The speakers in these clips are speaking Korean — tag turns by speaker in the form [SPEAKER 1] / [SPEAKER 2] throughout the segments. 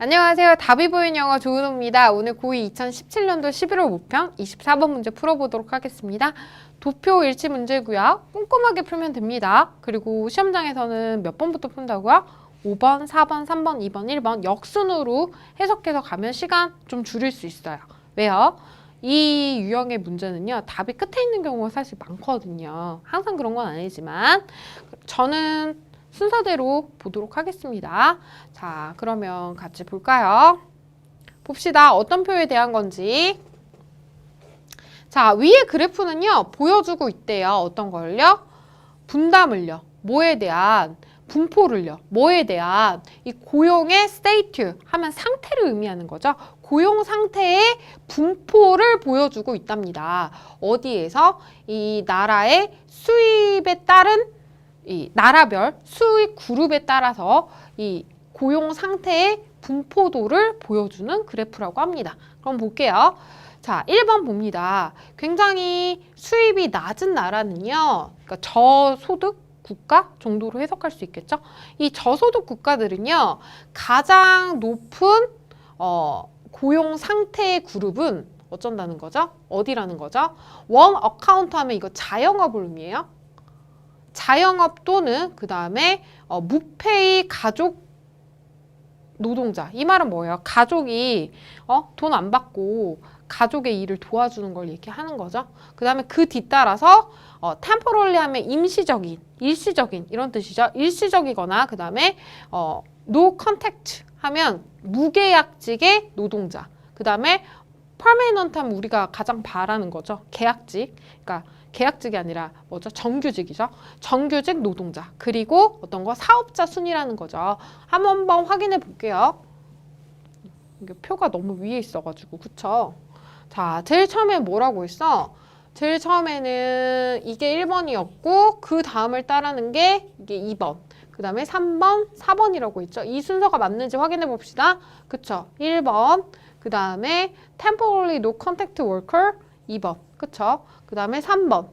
[SPEAKER 1] 안녕하세요. 답이 보이는 영어 조은호입니다. 오늘 고2 2017년도 11월 모평 24번 문제 풀어보도록 하겠습니다. 도표 일치 문제고요. 꼼꼼하게 풀면 됩니다. 그리고 시험장에서는 몇 번부터 푼다고요? 5번, 4번, 3번, 2번, 1번 역순으로 해석해서 가면 시간 좀 줄일 수 있어요. 왜요? 이 유형의 문제는요. 답이 끝에 있는 경우가 사실 많거든요. 항상 그런 건 아니지만 저는 순서대로 보도록 하겠습니다. 자, 그러면 같이 볼까요? 봅시다. 어떤 표에 대한 건지. 자, 위의 그래프는요. 보여주고 있대요. 어떤 걸요? 분담을요. 뭐에 대한? 분포를요. 뭐에 대한? 이 고용의 state 하면 상태를 의미하는 거죠. 고용 상태의 분포를 보여주고 있답니다. 어디에서? 이 나라의 수입에 따른 이 나라별 수익 그룹에 따라서 이 고용 상태의 분포도를 보여주는 그래프라고 합니다. 그럼 볼게요. 자, 1번 봅니다. 굉장히 수입이 낮은 나라는요. 그러니까 저소득 국가 정도로 해석할 수 있겠죠? 이 저소득 국가들은요. 가장 높은 고용 상태의 그룹은 어쩐다는 거죠? 어디라는 거죠? 원 어카운트 하면 이거 자영업을 의미해요. 자영업 또는 그 다음에 무페이 가족 노동자. 이 말은 뭐예요? 가족이 돈 안 받고 가족의 일을 도와주는 걸 얘기하는 거죠. 그 다음에 그 뒤따라서 temporarily 하면 임시적인, 일시적인 이런 뜻이죠. 일시적이거나 그 다음에 no contact 하면 무계약직의 노동자. 그 다음에 permanent 하면 우리가 가장 바라는 거죠. 계약직. 그러니까 계약직이 아니라 뭐죠? 정규직이죠. 정규직 노동자. 그리고 어떤 거? 사업자 순이라는 거죠. 한번 확인해 볼게요. 이게 표가 너무 위에 있어가지고 그쵸? 자, 제일 처음에 뭐라고 했어? 제일 처음에는 이게 1번이었고 그 다음을 따르는 게 이게 2번. 그 다음에 3번, 4번이라고 했죠. 이 순서가 맞는지 확인해 봅시다. 그쵸? 1번. 그 다음에 temporarily no contact worker 2번. 그쵸? 그 다음에 3번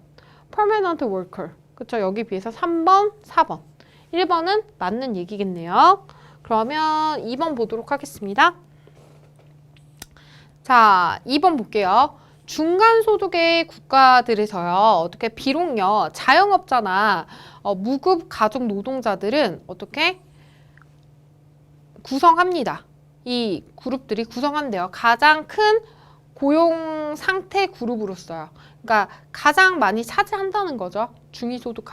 [SPEAKER 1] permanent worker. 그쵸? 여기 비해서 3번, 4번. 1번은 맞는 얘기겠네요. 그러면 2번 보도록 하겠습니다. 자, 2번 볼게요. 중간소득의 국가들에서요. 어떻게 비록요. 자영업자나 무급 가족 노동자들은 어떻게 구성합니다. 이 그룹들이 구성한대요. 가장 큰 고용 상태 그룹으로서요. 그러니까 가장 많이 차지한다는 거죠. 중위소득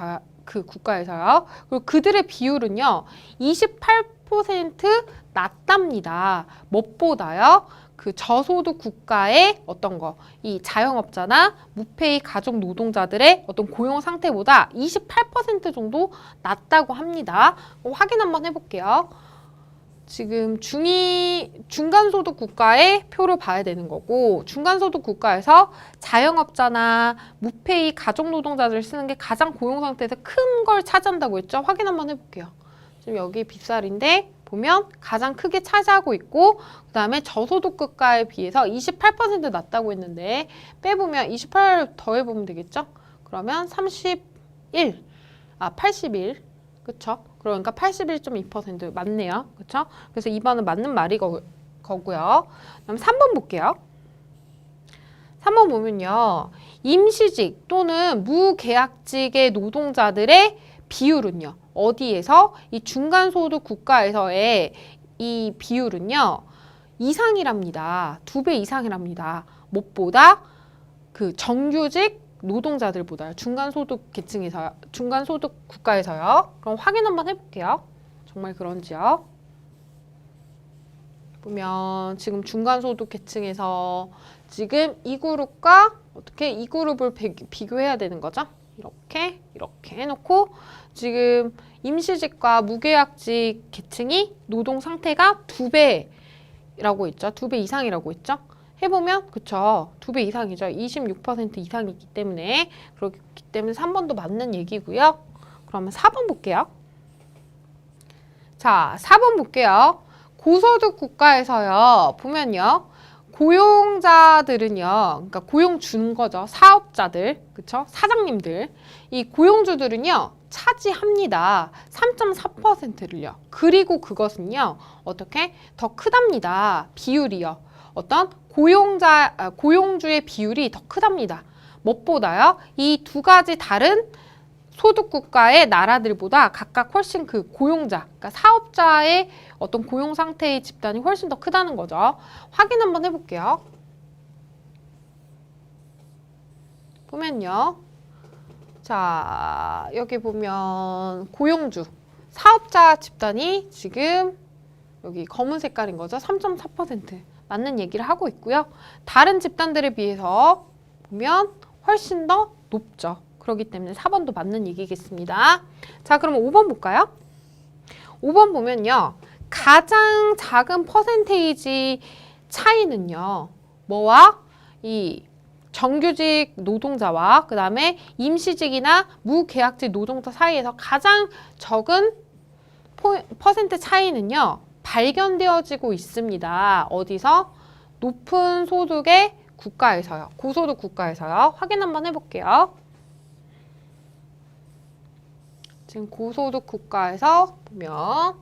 [SPEAKER 1] 그 국가에서요. 그리고 그들의 비율은요. 28% 낮답니다. 무엇보다요? 그 저소득 국가의 어떤 거, 이 자영업자나 무페이 가족 노동자들의 어떤 고용 상태보다 28% 정도 낮다고 합니다. 확인 한번 해볼게요. 지금 중간소득 국가의 표를 봐야 되는 거고 중간소득 국가에서 자영업자나 무페이 가족노동자들을 쓰는 게 가장 고용 상태에서 큰 걸 차지한다고 했죠? 확인 한번 해볼게요. 지금 여기 빗살인데 보면 가장 크게 차지하고 있고 그 다음에 저소득 국가에 비해서 28% 낮다고 했는데 빼보면 28 더해보면 되겠죠? 그러면 81 그쵸? 그러니까 81.2% 맞네요. 그쵸? 그래서 2번은 맞는 말이 거고요. 그다음 3번 볼게요. 3번 보면요. 임시직 또는 무계약직의 노동자들의 비율은요. 어디에서? 이 중간소득 국가에서의 이 비율은요. 이상이랍니다. 2배 이상이랍니다. 무엇보다? 그 정규직 노동자들보다요. 중간소득 계층에서요. 중간소득 국가에서요. 그럼 확인 한번 해볼게요. 정말 그런지요. 보면 지금 중간소득 계층에서 지금 이 그룹과 어떻게 이 그룹을 비교해야 되는 거죠. 이렇게 해놓고 지금 임시직과 무계약직 계층이 노동 상태가 2배라고 했죠. 2배 이상이라고 했죠. 해보면 그쵸. 2배 이상이죠. 26% 이상이기 때문에 그렇기 때문에 3번도 맞는 얘기고요. 그러면 4번 볼게요. 자, 4번 볼게요. 고소득 국가에서요. 보면요. 고용자들은요. 그러니까 고용 주는 거죠. 사업자들. 그쵸? 사장님들. 이 고용주들은요. 차지합니다. 3.4%를요. 그리고 그것은요. 어떻게? 더 크답니다. 비율이요. 어떤 고용주의 비율이 더 크답니다. 무엇보다요? 이 두 가지 다른 소득국가의 나라들보다 각각 훨씬 그 고용자, 그러니까 사업자의 어떤 고용 상태의 집단이 훨씬 더 크다는 거죠. 확인 한번 해볼게요. 보면요. 자, 여기 보면 고용주, 사업자 집단이 지금 여기 검은 색깔인 거죠. 3.4% 맞는 얘기를 하고 있고요. 다른 집단들에 비해서 보면 훨씬 더 높죠. 그렇기 때문에 4번도 맞는 얘기겠습니다. 자, 그럼 5번 볼까요? 5번 보면요. 가장 작은 퍼센테이지 차이는요. 뭐와 이 정규직 노동자와 그 다음에 임시직이나 무계약직 노동자 사이에서 가장 적은 퍼센트 차이는요. 발견되어지고 있습니다. 어디서? 높은 소득의 국가에서요. 고소득 국가에서요. 확인 한번 해볼게요. 지금 고소득 국가에서 보면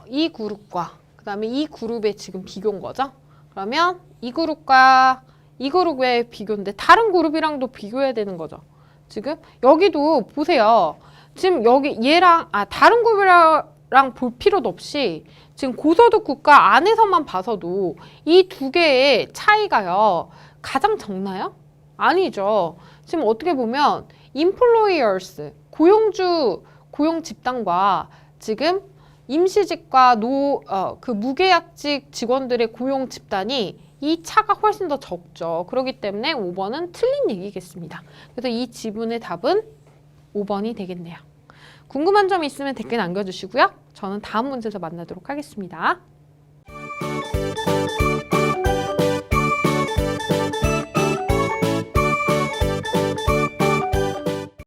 [SPEAKER 1] 이 그룹과 그 다음에 이 그룹의 지금 비교인 거죠. 그러면 이 그룹과 이 그룹의 비교인데 다른 그룹이랑도 비교해야 되는 거죠. 지금 여기도 보세요. 지금 여기 얘랑 다른 그룹이랑 볼 필요도 없이 지금 고소득 국가 안에서만 봐서도 이 두 개의 차이가요. 가장 적나요? 아니죠. 지금 어떻게 보면 employers, 고용 집단과 지금 임시직과 그 무계약직 직원들의 고용 집단이 이 차가 훨씬 더 적죠. 그렇기 때문에 5번은 틀린 얘기겠습니다. 그래서 이 지문의 답은 5번이 되겠네요. 궁금한 점 있으면 댓글 남겨주시고요. 저는 다음 문제에서 만나도록 하겠습니다.